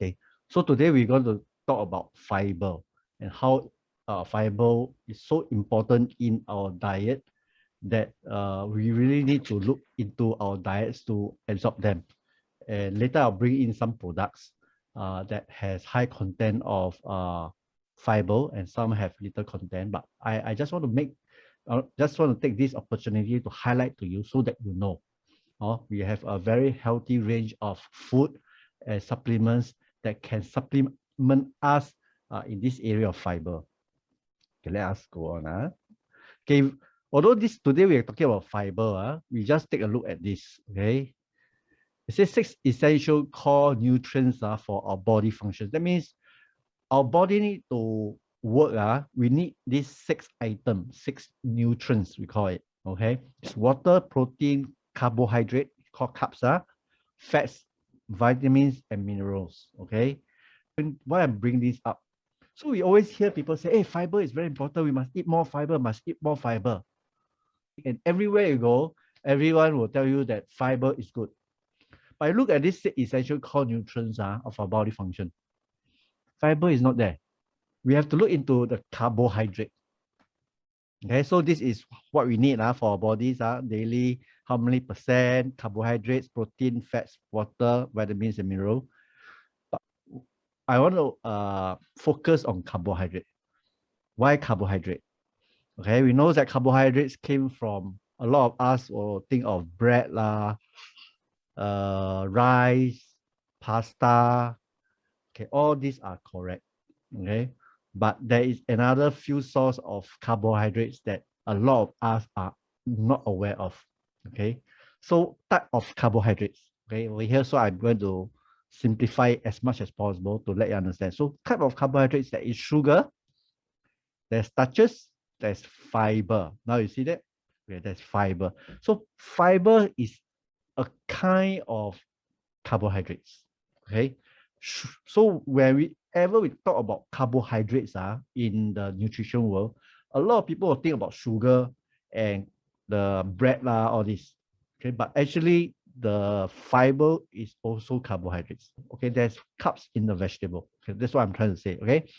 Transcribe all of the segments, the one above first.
Okay, so today we're going to talk about fiber and how fiber is so important in our diet that we really need to look into our diets to absorb them. And later I'll bring in some products that has high content of fiber and some have little content. But I just want to take this opportunity to highlight to you so that you know. We have a very healthy range of food and supplements that can supplement us in this area of fiber. Okay, let us go on. Okay, although today we are talking about fiber, we just take a look at this. Okay, it says 6 essential core nutrients for our body functions. That means our body need to work. We need these 6 items, 6 nutrients, we call it. Okay, it's water, protein, carbohydrate, called carbs, fats, vitamins, and minerals. Okay, and why I bring this up? So we always hear people say, hey, fiber is very important. We must eat more fiber, must eat more fiber. And everywhere you go, everyone will tell you that fiber is good. But I look at these essential core nutrients of our body function. Fiber is not there. We have to look into the carbohydrate. Okay, so this is what we need for our bodies daily. How many percent carbohydrates, protein, fats, water, vitamins, and mineral. But I want to focus on carbohydrate. Why carbohydrate? Okay, we know that carbohydrates came from a lot of us will think of bread rice, pasta. Okay, all these are correct. Okay, but there is another few source of carbohydrates that a lot of us are not aware of. Okay, so type of carbohydrates. Okay, over here, so I'm going to simplify as much as possible to let you understand. So type of carbohydrates, that is sugar, there's starches, there's fiber. Now you see that? Okay, there's fiber. So fiber is a kind of carbohydrates. Okay. So whenever we talk about carbohydrates in the nutrition world, a lot of people will think about sugar and the bread all this. Okay, but actually the fiber is also carbohydrates. Okay, there's carbs in the vegetable. Okay, that's what I'm trying to say. Okay,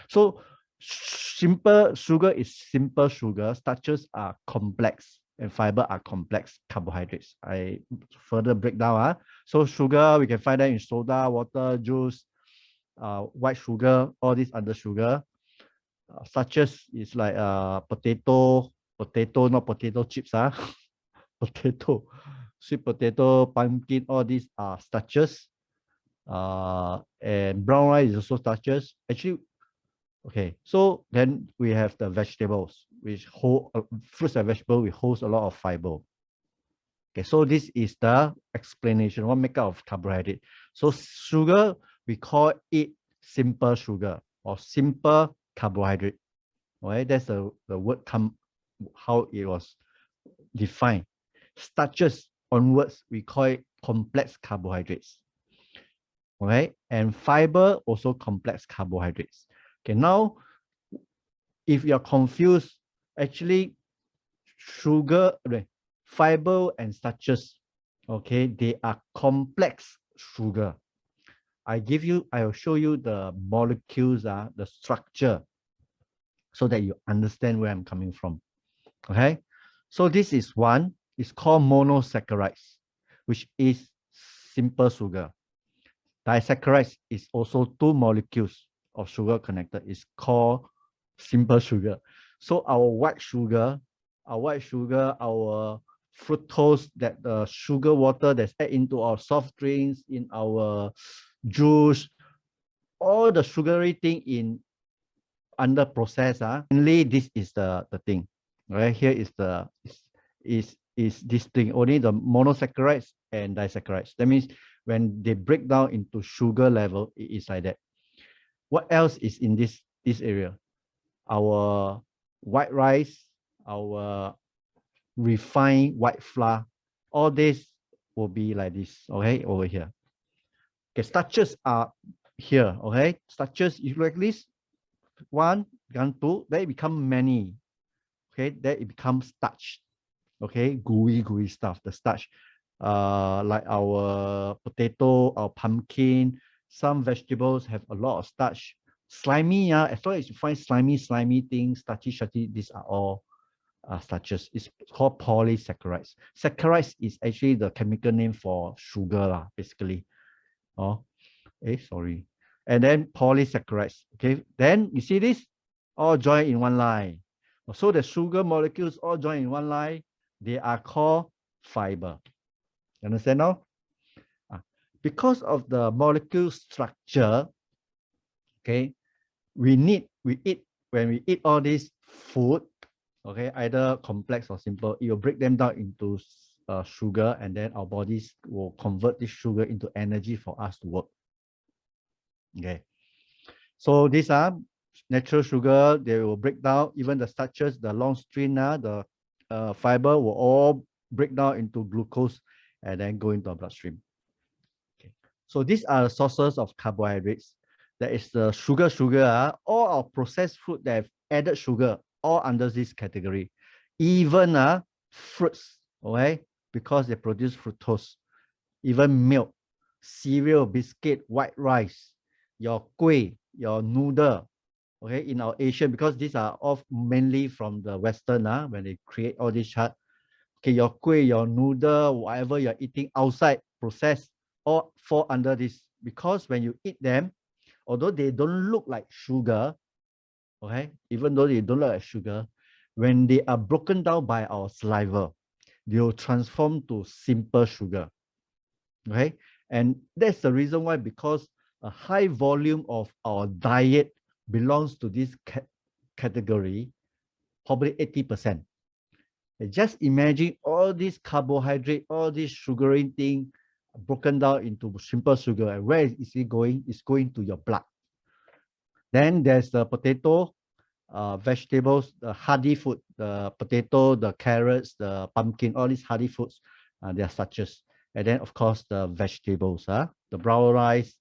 so simple sugar is simple sugar, starches are complex, and fiber are complex carbohydrates. I further break down. So sugar, we can find that in soda, water, juice, white sugar, all these under sugar. Starches is like potato, not potato chips, potato, sweet potato, pumpkin, all these are starches. And brown rice is also starches. Actually, okay, so then we have the vegetables, which hold fruits and vegetables, which holds a lot of fiber. Okay, so this is the explanation, what make up of carbohydrate. So sugar, we call it simple sugar or simple carbohydrate. Okay, that's the word how it was defined. Starches onwards, we call it complex carbohydrates. Okay, and fiber also complex carbohydrates. Okay, now if you're confused, actually sugar, fiber and starches, okay, they are complex sugar. I will show you the molecules, the structure, so that you understand where I'm coming from. Okay, so this is one, it's called monosaccharides, which is simple sugar. Disaccharides is also 2 molecules of sugar connected, is called simple sugar. So our white sugar, our fructose, that the sugar water that's added into our soft drinks, in our juice, all the sugary thing in under process. Only this is the thing. Right here is the is this thing. Only the monosaccharides and disaccharides. That means when they break down into sugar level, it is like that. What else is in this area? Our white rice, our refined white flour, all this will be like this. Okay, over here. Okay, starches are here. Okay, starches, you like this, one, two, then it become many. Okay, then it becomes starch. Okay, gooey stuff, the starch, like our potato, our pumpkin, Some vegetables have a lot of starch. Slimy, as long as you find slimy things, starchy, these are all starches. It's called polysaccharides. Saccharides is actually the chemical name for sugar, basically. Oh, sorry. And then polysaccharides. Okay, then you see this all joined in one line. So the sugar molecules all joined in one line. They are called fiber. You understand now? Because of the molecule structure, okay, when we eat all this food, okay, either complex or simple, it will break them down into sugar, and then our bodies will convert this sugar into energy for us to work. Okay, so these are natural sugar. They will break down even the starches, the long chain, the fiber will all break down into glucose and then go into our bloodstream. Okay, so these are the sources of carbohydrates. That is the sugar. All our processed food that have added sugar, all under this category. Even fruits, okay, because they produce fructose. Even milk, cereal, biscuit, white rice, your kueh, your noodle, okay, in our Asian, because these are all mainly from the Western, when they create all this chart. Okay, your kueh, your noodle, whatever you're eating outside, processed, all fall under this. Because when you eat them, although they don't look like sugar, okay, even though they don't look like sugar, when they are broken down by our saliva, they will transform to simple sugar. Okay, and that's the reason why, because a high volume of our diet belongs to this category, probably 80%. Just imagine all this carbohydrate, all this sugaring thing broken down into simple sugar. And where is it going? It's going to your blood. Then there's the potato, vegetables, the hardy food, the potato, the carrots, the pumpkin, all these hardy foods, they are starches. And then, of course, the vegetables, the brown rice.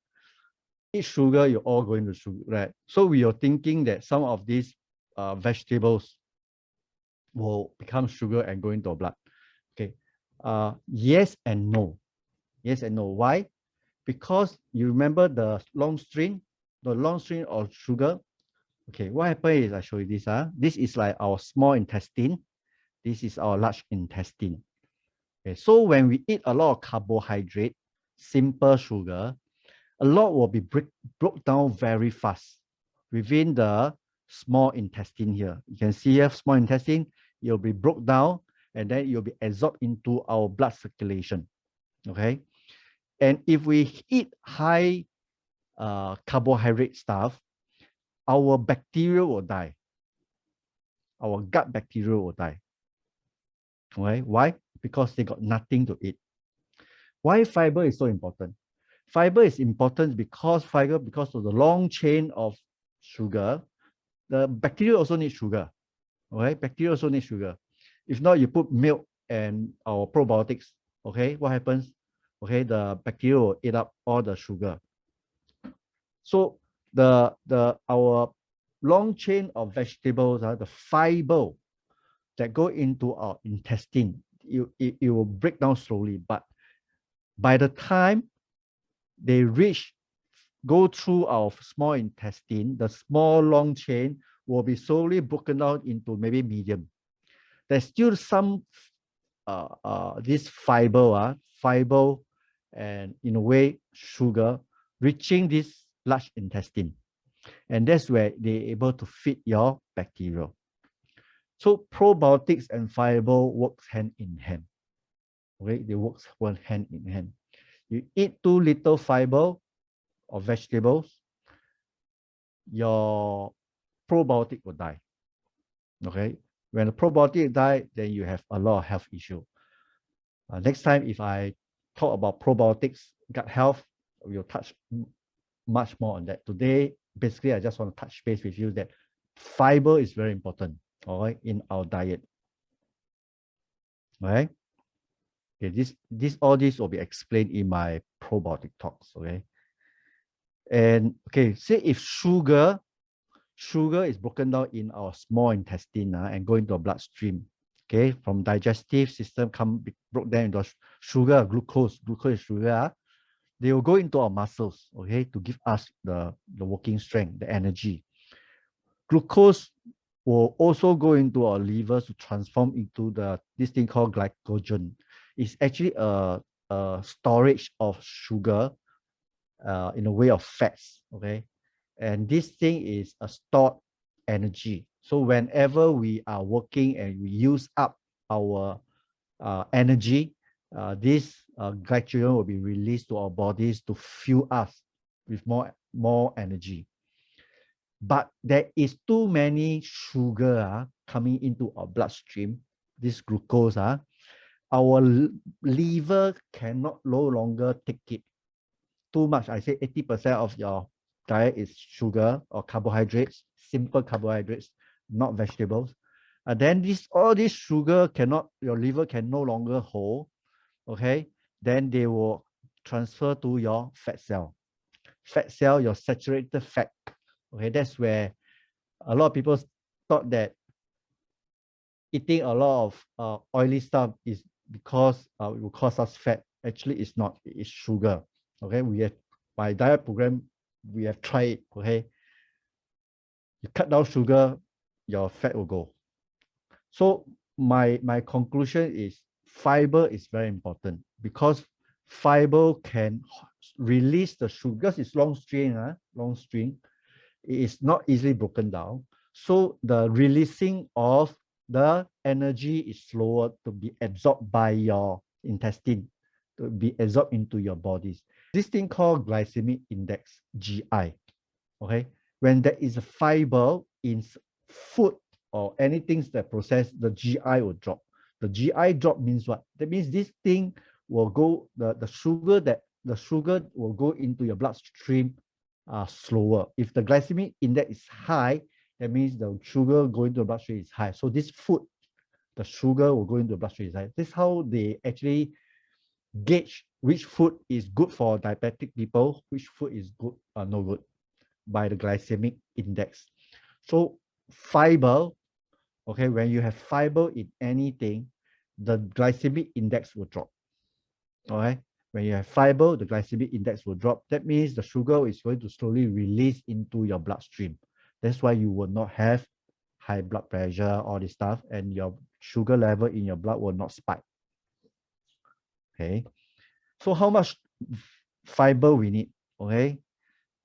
Eat sugar, you're all going to sugar, right? So we are thinking that some of these vegetables will become sugar and go into our blood. Okay, yes and no. Yes and no. Why? Because you remember the long string of sugar. Okay, what happened is I show you this. This is like our small intestine. This is our large intestine. Okay, so when we eat a lot of carbohydrate, simple sugar, a lot will be broke down very fast within the small intestine here. You can see here, small intestine, it will be broke down and then it will be absorbed into our blood circulation. Okay, and if we eat high carbohydrate stuff, our bacteria will die. Our gut bacteria will die. Okay, why? Because they got nothing to eat. Why fiber is so important? Fiber is important because of the long chain of sugar. The bacteria also need sugar. Okay, bacteria also need sugar. If not, you put milk and our probiotics. Okay, what happens? Okay, the bacteria will eat up all the sugar. So our long chain of vegetables are the fiber that go into our intestine. It will break down slowly, but by the time they go through our small intestine, the small long chain will be slowly broken down into maybe medium. There's still some this fiber and in a way sugar reaching this large intestine, and that's where they're able to feed your bacteria. So probiotics and fiber works hand in hand. Okay, they work hand in hand. You eat too little fiber or vegetables, your probiotic will die. Okay, when the probiotic die, then you have a lot of health issue. Next time, if I talk about probiotics, gut health, we'll touch much more on that. Today, basically, I just want to touch base with you that fiber is very important, all right, in our diet. All right. Okay, all this will be explained in my probiotic talks. Okay. And okay, say if sugar is broken down in our small intestine and go into our bloodstream. Okay, from digestive system broke down into sugar, glucose is sugar. they will go into our muscles, okay, to give us the working strength, the energy. Glucose will also go into our livers to transform into this thing called glycogen. It's actually a storage of sugar in a way of fats, okay? And this thing is a stored energy. So whenever we are working and we use up our energy, this glycogen will be released to our bodies to fuel us with more energy. But there is too many sugar coming into our bloodstream, this glucose, our liver cannot no longer take it. Too much, I say 80% of your diet is sugar or carbohydrates, simple carbohydrates, not vegetables. And then all this sugar your liver can no longer hold, okay? Then they will transfer to your fat cell. Fat cell, your saturated fat. Okay, that's where a lot of people thought that eating a lot of oily stuff is because it will cause us fat. Actually, it's not. It's sugar. Okay, my diet program, we have tried it. Okay, you cut down sugar, your fat will go. So my conclusion is fiber is very important because fiber can release the sugar because it's long string. It is not easily broken down. So the releasing of the energy is slower to be absorbed by your intestine, to be absorbed into your bodies. This thing called glycemic index, GI. Okay, when there is a fiber in food or anything that processed, the GI will drop. The GI drop means what? That means this thing will go, the sugar will go into your bloodstream slower. If the glycemic index is high, that means the sugar going to the bloodstream is high. So this food, the sugar will go into the bloodstream is high. This is how they actually gauge which food is good for diabetic people, which food is good or no good by the glycemic index. So fiber, okay, when you have fiber in anything, the glycemic index will drop. All right. When you have fiber, the glycemic index will drop. That means the sugar is going to slowly release into your bloodstream. That's why you will not have high blood pressure, all this stuff, and your sugar level in your blood will not spike. Okay. So how much fiber we need? Okay.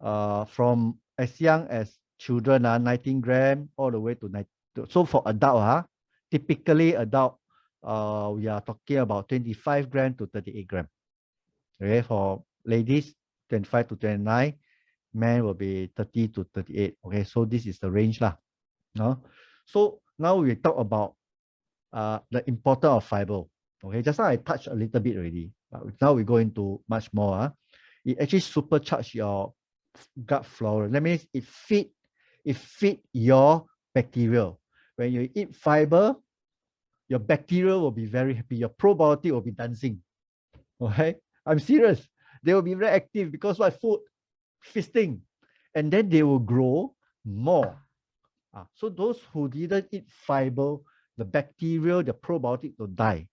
From as young as children, 19 gram all the way to 90. So for adult, typically adult, we are talking about 25 gram to 38 gram. Okay, for ladies, 25 to 29, men will be 30 to 38. Okay, so this is the range lah. No? So now we talk about the importance of fiber. Okay, just now I touched a little bit already. Now we go into much more. It actually supercharge your gut flora. That means it feed your bacteria. When you eat fiber, your bacteria will be very happy. Your probiotic will be dancing. Okay, I'm serious. They will be very active because what? Food, feasting, and then they will grow more. So those who didn't eat fiber, the bacteria, the probiotic will die.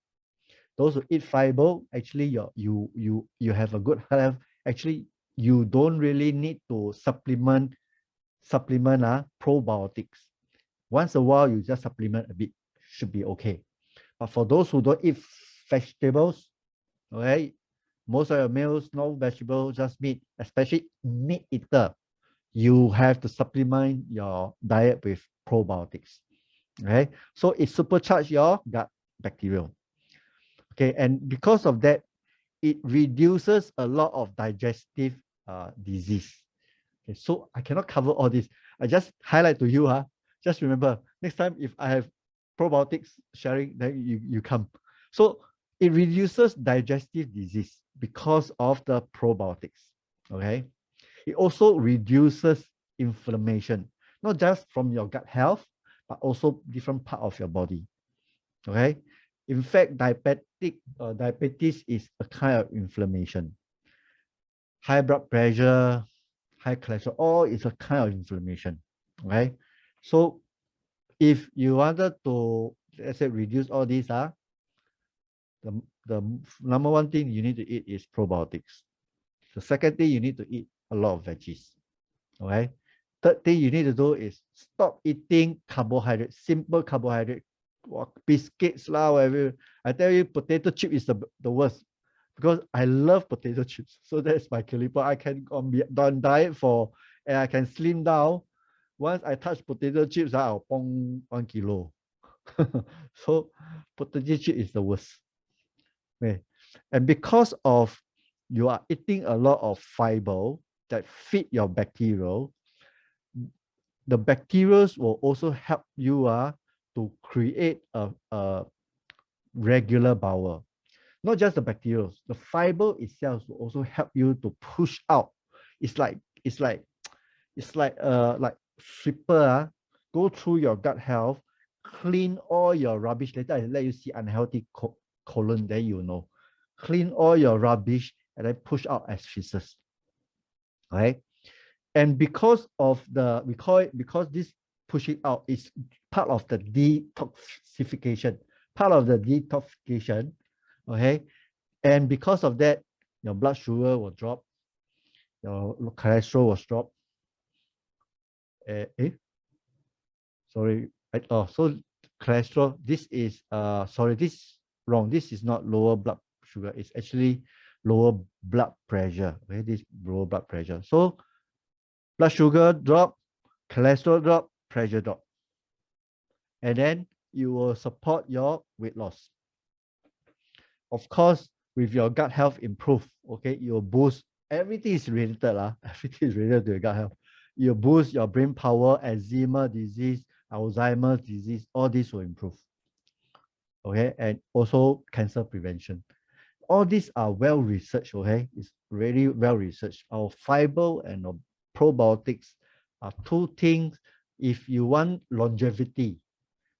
Those who eat fiber, actually you have a good health. Actually, you don't really need to supplement probiotics. Once a while, you just supplement a bit, should be okay. But for those who don't eat vegetables, okay, most of your meals, no vegetables, just meat, especially meat eater, you have to supplement your diet with probiotics. Okay, so it supercharges your gut bacteria. Okay, and because of that, it reduces a lot of digestive disease. Okay, so I cannot cover all this. I just highlight to you, just remember, next time if I have probiotics sharing, then you come. So it reduces digestive disease because of the probiotics. Okay, it also reduces inflammation, not just from your gut health, but also different part of your body. Okay, in fact, diabetes is a kind of inflammation. High blood pressure, high cholesterol, all is a kind of inflammation. Okay, so if you wanted to, let's say, reduce all these, the number one thing you need to eat is probiotics. The second thing, you need to eat a lot of veggies. Okay. Third thing you need to do is stop eating carbohydrate, simple carbohydrate, biscuits lah, whatever. I tell you, potato chip is the worst because I love potato chips. So that's my caliber. I can be on diet and I can slim down. Once I touch potato chips, I'll pong 1 kilo. So potato chip is the worst. Okay. And because of you are eating a lot of fiber that feed your bacteria, the bacteria will also help you to create a regular bowel. Not just the bacteria, the fiber itself will also help you to push out. It's like like sweeper go through your gut health, clean all your rubbish. Later I let you see unhealthy colon, then you know. Clean all your rubbish and then push out as feces. Right? And because of we call it, because this pushing out is part of the detoxification, okay? And because of that, your blood sugar will drop, your cholesterol will drop. So cholesterol, this is, this is wrong. This is not lower blood sugar. It's actually lower blood pressure, okay? This lower blood pressure. So blood sugar drop, cholesterol drop, pressure drop. And then you will support your weight loss. Of course, with your gut health improve, okay, you will boost, everything is related, everything is related to your gut health. You boost your brain power, eczema disease, Alzheimer's disease, all this will improve. Okay, and also cancer prevention. All these are well researched, okay? It's really well researched. Our fiber and our probiotics are two things. If you want longevity,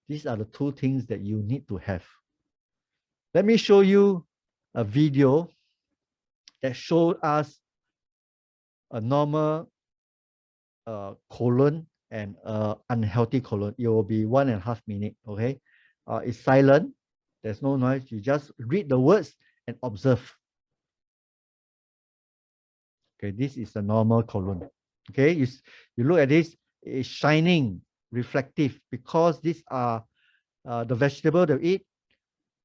these are the two things that you need to have. Let me show you a video that showed us a normal colon and unhealthy colon. It will be 1.5 minutes, okay? It's silent. There's no noise. You just read the words and observe. Okay, this is a normal colon. Okay, you look at this, it's shining, reflective, because these are the vegetable that we eat,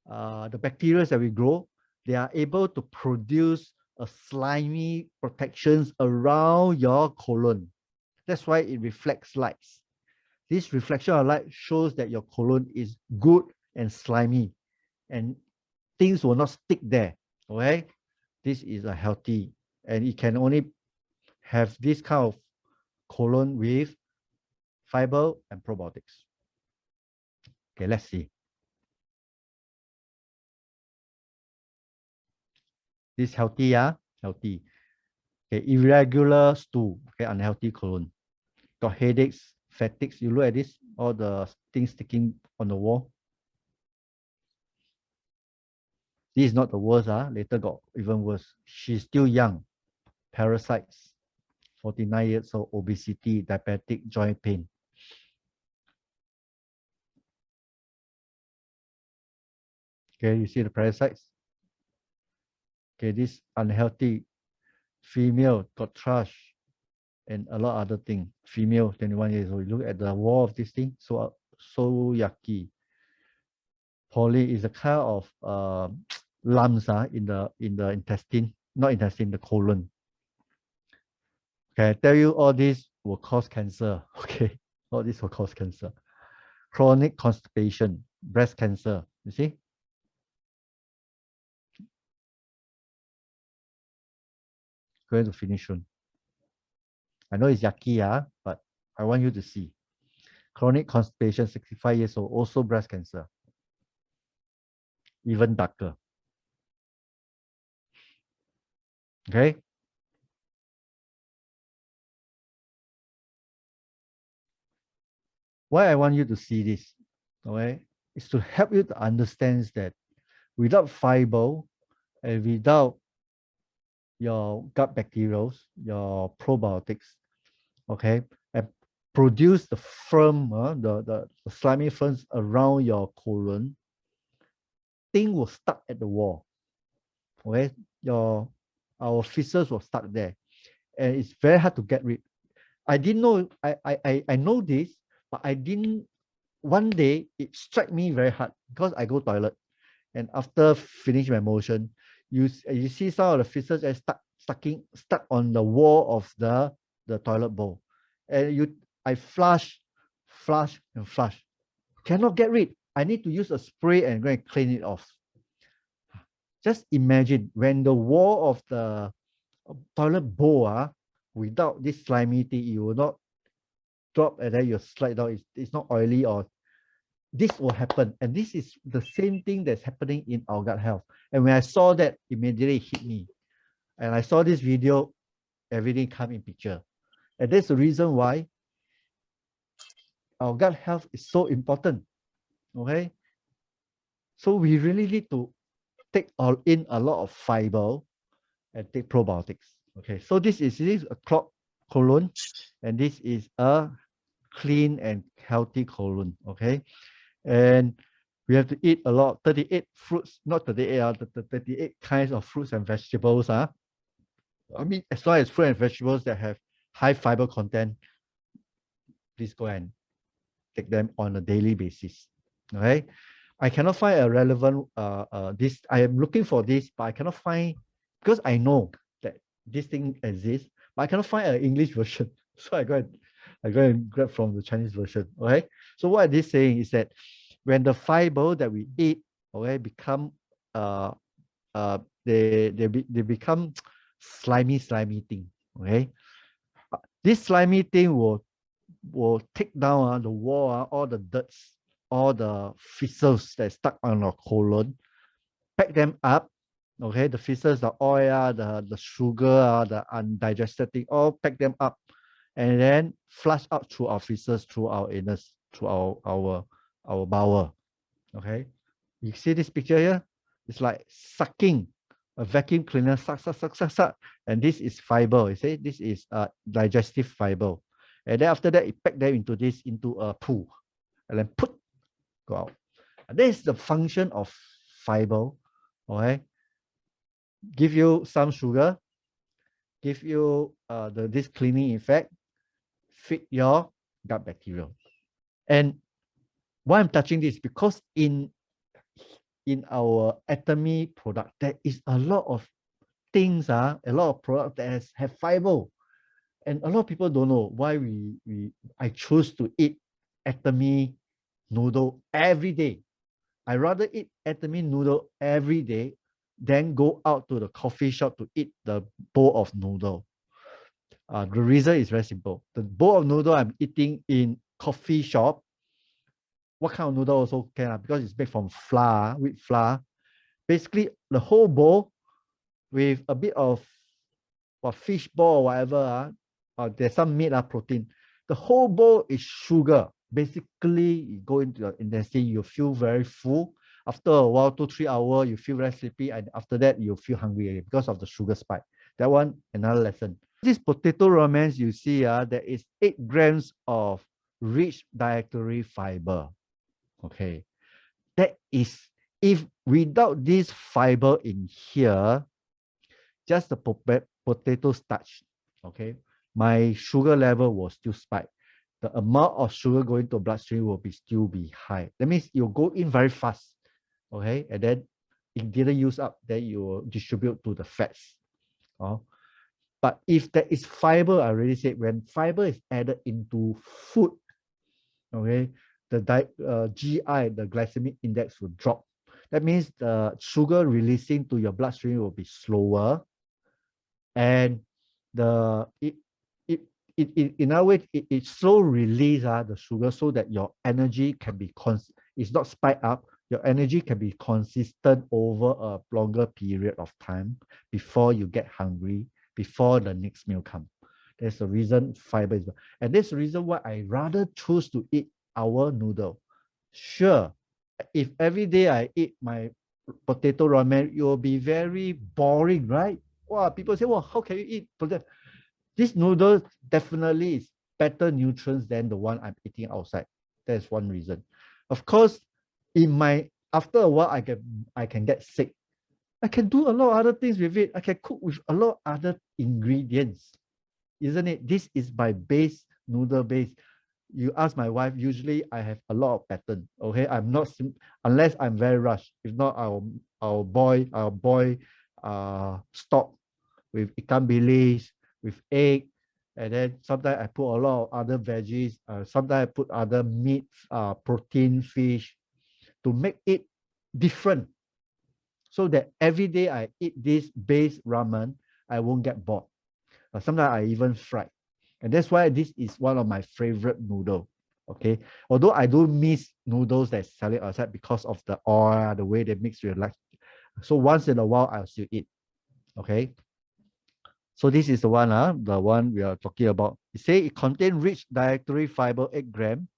the bacteria that we grow, they are able to produce a slimy protections around your colon. That's why it reflects lights. This reflection of light shows that your colon is good and slimy, and things will not stick there. Okay, this is a healthy, and it can only have this kind of colon with fiber and probiotics. Okay, let's see. This healthy, healthy. Okay, irregular stool, okay, unhealthy colon. Got headaches, fatigues. You look at this, all the things sticking on the wall. This is not the worst, later got even worse. She's still young. Parasites, 49 years old, obesity, diabetic, joint pain. Okay, you see the parasites? Okay, this unhealthy female got trash and a lot of other things. Female, 21 years old. You look at the wall of this thing, so yucky. Poly is a kind of lumps in the intestine, not intestine, the colon. Okay, I tell you, all this will cause cancer. Okay, all this will cause cancer. Chronic constipation, breast cancer. You see? Going to finish soon. I know it's yucky, but I want you to see. Chronic constipation, 65 years old, also breast cancer. Even darker. Okay? Why I want you to see this, okay, is to help you to understand that without fiber and without your gut bacteria, your probiotics, okay, and produce the firm, the slimy firms around your colon, thing will stuck at the wall. Okay, your our feces will start there, and it's very hard to get rid. I didn't know. I know this, but I didn't. One day it struck me very hard because I go toilet, and after finish my motion, you see some of the feces that stuck on the wall of the toilet bowl, and I flush and flush, cannot get rid. I need to use a spray and go and clean it off. Just imagine when the wall of the toilet bowl without this slimy thing, you will not drop and then you slide down. It's not oily, or this will happen. And this is the same thing that's happening in our gut health. And when I saw that, immediately it hit me. And I saw this video, everything come in picture. And that's the reason why our gut health is so important. Okay. So we really need to take in a lot of fiber and take probiotics. Okay. So this is a clogged colon, and this is a clean and healthy colon. Okay. And we have to eat a lot, 38 fruits, not 38, the 38 kinds of fruits and vegetables. I mean, as long as fruit and vegetables that have high fiber content, please go and take them on a daily basis. Okay. I cannot find a relevant this. I am looking for this, but I cannot find, because I know that this thing exists, but I cannot find an English version. So I go and grab from the Chinese version. Okay. So what it is saying is that when the fiber that we eat, okay, become they become slimy thing. Okay. This slimy thing will take down the wall, all the dirts, all the feces that stuck on our colon, pack them up. Okay, the feces, the oil, the sugar, the undigested thing, all pack them up, and then flush out through our feces, through our anus, through our bowel. Okay, you see this picture here? It's like sucking a vacuum cleaner, suck, and this is fiber. You see, this is digestive fiber, and then after that, it pack them into a pool, and then go out. And that is the function of fiber. Okay, give you some sugar, give you this cleaning effect, feed your gut bacteria. And why I'm touching this, because in our atomy product, there is a lot of things, a lot of products that have fiber. And a lot of people don't know why I choose to eat atomy noodle every day. I rather eat atomy noodle every day than go out to the coffee shop to eat the bowl of noodle. The reason is very simple. The bowl of noodle I'm eating in coffee shop, what kind of noodle also can, because it's made from flour, wheat flour. Basically, the whole bowl with a bit of fish ball or whatever, there's some meat, protein. The whole bowl is sugar. Basically, you go into your intestine, you feel very full. After a while, 2-3 hours, you feel very sleepy, and after that, you feel hungry again because of the sugar spike. That one, another lesson. This potato ramen you see, there is 8 grams of rich dietary fiber. Okay, that is, if without this fiber in here, just the potato starch, okay, my sugar level will still spike. The amount of sugar going to bloodstream will still be high. That means you go in very fast, okay, and then it didn't use up, then you will distribute to the fats. But if there is fiber, I already said, when fiber is added into food, okay, the GI, the glycemic index will drop. That means the sugar releasing to your bloodstream will be slower, and in other words, it slow release the sugar so that your energy can be it's not spike up. Your energy can be consistent over a longer period of time before you get hungry, before the next meal comes. That's the reason fiber is, and that's the reason why I rather choose to eat our noodle. Sure, if every day I eat my potato ramen, it will be very boring, right? Wow, people say, well, how can you eat potato? This noodle definitely is better nutrients than the one I'm eating outside. That's one reason. Of course, after a while, I can get sick. I can do a lot of other things with it. I can cook with a lot of other ingredients, isn't it? This is my base, noodle base. You ask my wife, usually I have a lot of pattern. Okay, I'm not unless I'm very rushed. If not, I'll boil stock with ikan bilis, with egg, and then sometimes I put a lot of other veggies. Sometimes I put other meats, protein, fish, to make it different, so that every day I eat this base ramen, I won't get bored. Sometimes I even fry. And that's why this is one of my favorite noodle. Okay. Although I do miss noodles that selling outside because of the oil, the way they mix with like. So once in a while, I'll still eat. Okay. So this is the one we are talking about. It say it contains rich dietary fiber 8 grams,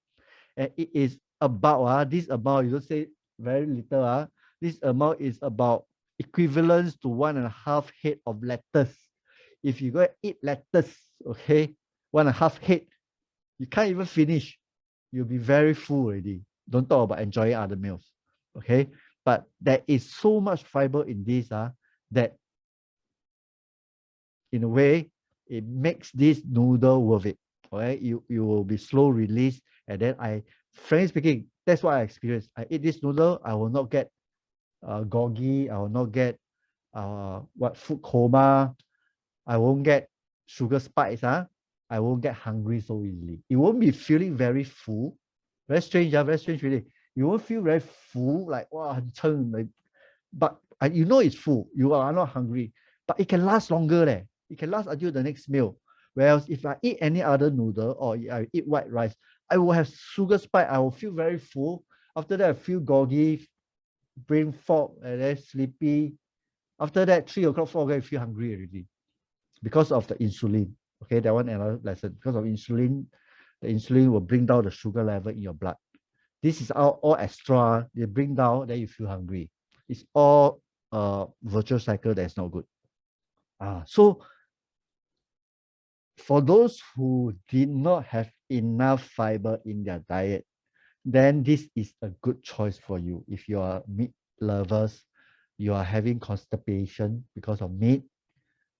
and it is about this amount, you don't say very little. This amount is about equivalence to 1.5 head of lettuce. If you go and eat lettuce, okay, 1.5 head, you can't even finish. You'll be very full already. Don't talk about enjoying other meals. Okay. But there is so much fiber in this that in a way it makes this noodle worth it. Okay. You will be slow release. And then frankly speaking, that's what I experienced. I eat this noodle, I will not get groggy, I will not get food coma, I won't get sugar spikes. I won't get hungry so easily. You won't be feeling very full. Very strange, very strange feeling. You won't feel very full, like wow, like, but you know it's full. You are not hungry, but it can last longer. It can last until the next meal. Whereas if I eat any other noodle or I eat white rice, I will have sugar spike. I will feel very full. After that, I feel groggy, brain fog, and then sleepy. After that, 3 o'clock, 4 o'clock, I feel hungry already because of the insulin. Okay, that one another lesson. Because of insulin, the insulin will bring down the sugar level in your blood. This is all extra. They bring down, then you feel hungry. It's all a virtual cycle that's not good. So for those who did not have enough fiber in their diet, then this is a good choice for you. If you are meat lovers, you are having constipation because of meat,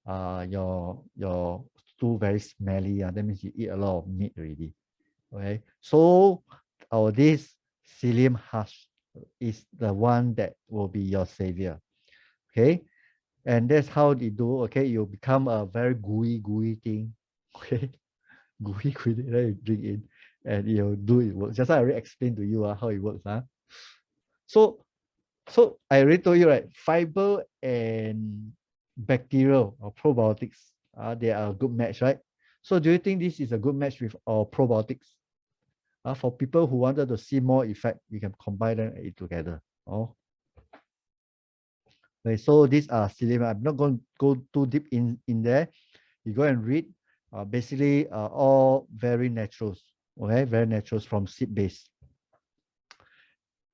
your stool very smelly. That means you eat a lot of meat already. Okay, so this psyllium husk is the one that will be your savior. Okay, and that's how they do. Okay, you become a very gooey thing. Okay, gooey, then you drink in, and you do it work. Just like I already explained to you how it works. So I already told you, right? Fiber and bacterial or probiotics, they are a good match, right? So do you think this is a good match with our probiotics? For people who wanted to see more effect, you can combine them and eat together. Oh, okay. So these are psyllium. I'm not going to go too deep in there. You go and read. Basically, all very naturals. Okay, very naturals from seed base.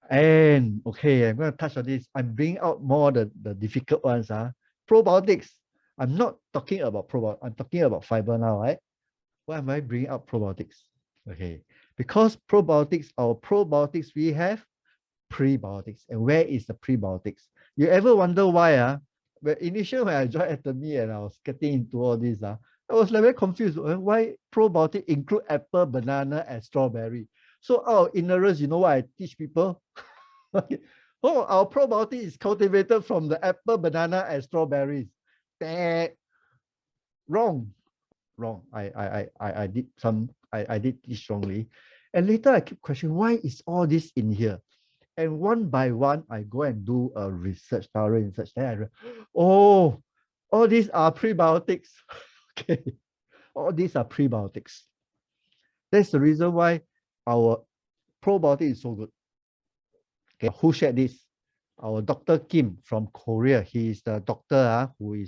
And okay, I'm going to touch on this. I'm bringing out more the difficult ones. Probiotics. I'm not talking about probiotics. I'm talking about fiber now, right? Why am I bringing up probiotics? Okay, because our probiotics, we have prebiotics. And where is the prebiotics? You ever wonder why? But initially when I joined Atomy and I was getting into all this, I was like very confused. Why probiotic include apple, banana, and strawberry? So out of ignorance, you know what I teach people? Oh, our probiotic is cultivated from the apple, banana, and strawberries. Wrong. I did this wrongly. And later I keep questioning, why is all this in here? And one by one, I go and do a thorough research. Then I read, oh, all these are prebiotics. Okay, all these are prebiotics. That's the reason why our probiotic is so good. Okay, who shared this? Our Dr. Kim from Korea. He is the doctor who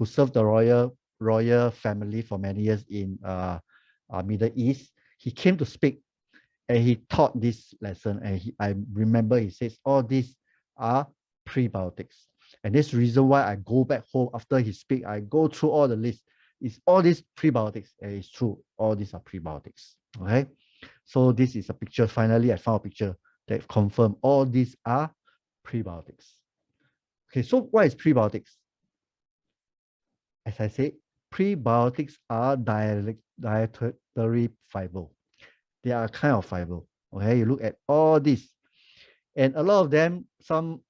served the royal family for many years in Middle East. He came to speak and he taught this lesson. And I remember he says all these are prebiotics. And this reason why I go back home after he speak, I go through all the list. It's all these prebiotics. And it's true. All these are prebiotics. Okay. So this is a picture. Finally, I found a picture that confirm all these are prebiotics. Okay, so what is prebiotics? As I said, prebiotics are dietary fiber. They are a kind of fiber. Okay, you look at all this, and a lot of them, some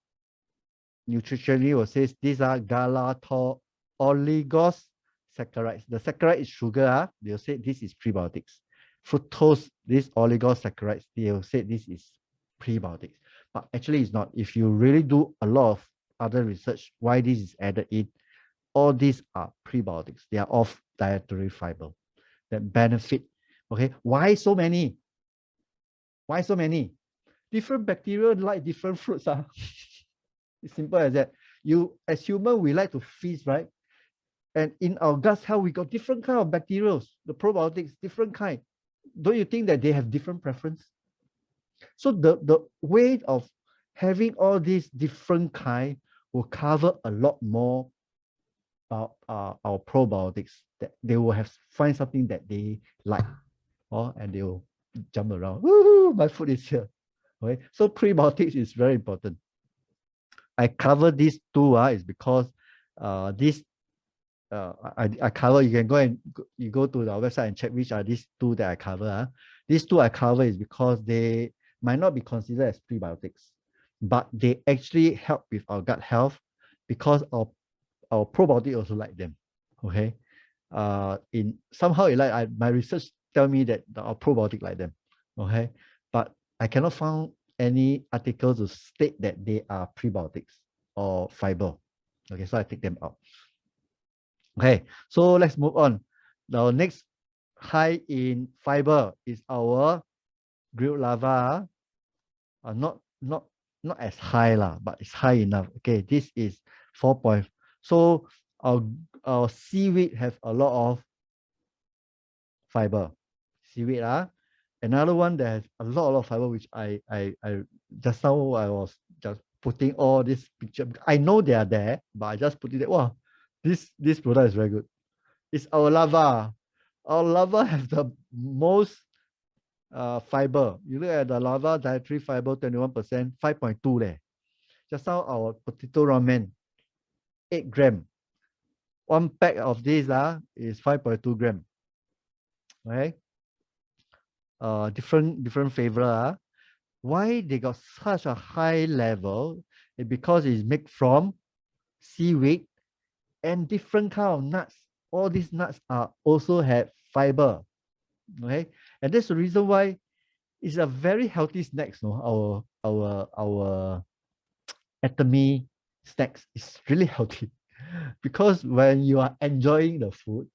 nutritionally will say these are galatol oligosaccharides. The saccharide is sugar. They'll say this is prebiotics. Fructose, these oligosaccharides, they'll say this is prebiotics. But actually, it's not. If you really do a lot of other research, why this is added in, all these are prebiotics. They are of dietary fiber that benefit. Okay, why so many? Why so many? Different bacteria like different fruits. It's simple as that. You, as human, we like to feast, right? And in our gut health, we got different kind of bacteria, the probiotics, different kind. Don't you think that they have different preference? So the way of having all these different kind will cover a lot more about our probiotics, that they will have find something that they like, and they will jump around. Woohoo, my food is here. Okay, so prebiotics is very important. I cover these two is because this I cover. You can go and you go to the website and check which are these two that I cover. These two I cover is because they might not be considered as prebiotics, but they actually help with our gut health because our probiotic also like them. Okay, in somehow it like my research tell me that our probiotic like them. Okay, but I cannot find any article to state that they are prebiotics or fiber. Okay, so I take them out. Okay, so let's move on. The next high in fiber is our grilled lava. Not as high lah, but it's high enough. Okay, this is 4 point. So our seaweed have a lot of fiber. Seaweed another one that has a lot of fiber, which I just now I was just putting all this picture. I know they are there, but I just put it there. Wow, this product is very good. It's our lava. Our lava has the most fiber. You look at the lava dietary fiber, 21%, 5.2 there. Just now our potato ramen, 8 gram. One pack of this is 5.2 gram. Okay. Different flavor. Why they got such a high level? It's because it's made from seaweed and different kind of nuts. All these nuts are also have fiber. Okay, and that's the reason why it's a very healthy snacks. No, our atomy snacks is really healthy because when you are enjoying the food,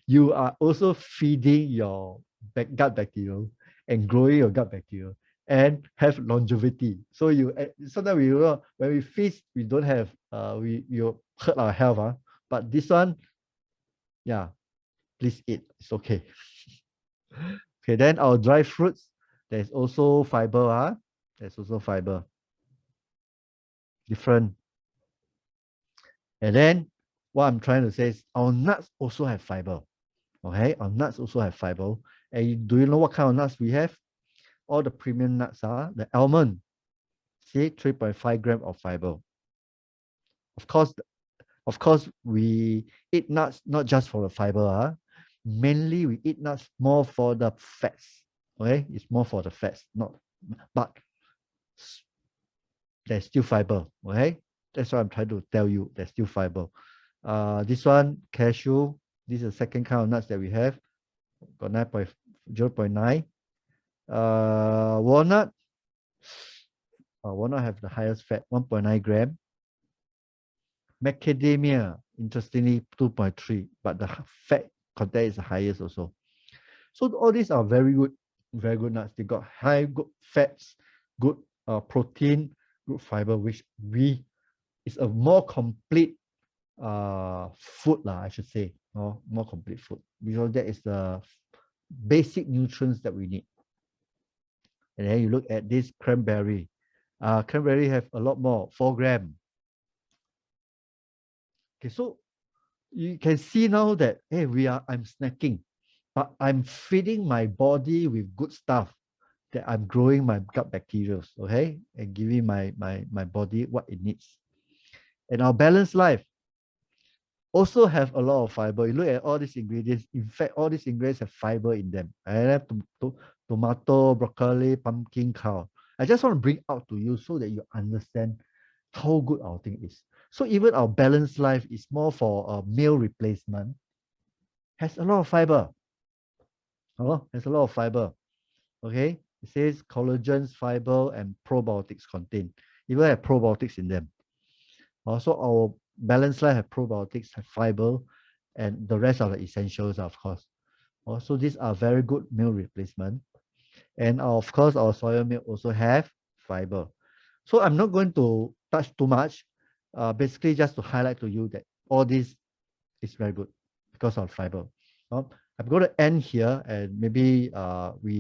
you are also feeding your gut bacteria and growing your gut bacteria and have longevity. So you sometimes we when we feast, we don't have we hurt our health. But this one, yeah, please eat. It's okay. Okay, then our dry fruits, there's also fiber. There's also fiber. Different. And then what I'm trying to say is our nuts also have fiber. Okay, our nuts also have fiber. And do you know what kind of nuts we have? All the premium nuts are the almond. See, 3.5 gram of fiber. Of course, we eat nuts not just for the fiber. Mainly we eat nuts more for the fats. Okay, it's more for the fats, but there's still fiber. Okay, that's what I'm trying to tell you. There's still fiber. This one, cashew. This is the second kind of nuts that we have. Got 0.9. Walnut. Walnut have the highest fat, 1.9 gram. Macadamia, interestingly, 2.3, but the fat content is the highest also. So all these are very good nuts. They got high good fats, good protein, good fiber, which is a more complete food I should say, more complete food, because that is the basic nutrients that we need. And then you look at this cranberry. Cranberry have a lot more, 4 gram. Okay, so you can see now that hey, I'm snacking, but I'm feeding my body with good stuff, that I'm growing my gut bacteria, okay, and giving my body what it needs. And our balanced life also have a lot of fiber. You look at all these ingredients. In fact, all these ingredients have fiber in them. I have tomato, broccoli, pumpkin, cow. I just want to bring out to you so that you understand how good our thing is. So even our balanced life is more for a meal replacement. Has a lot of fiber. Oh, has a lot of fiber. Okay, it says collagens, fiber, and probiotics contain. Even have probiotics in them. Also, our balanced life have probiotics, have fiber, and the rest of the essentials, of course. Also, these are very good meal replacement. And of course, our soya milk also have fiber. So I'm not going to touch too much. Basically, just to highlight to you that all this is very good because of fiber. I'm going to end here, and maybe we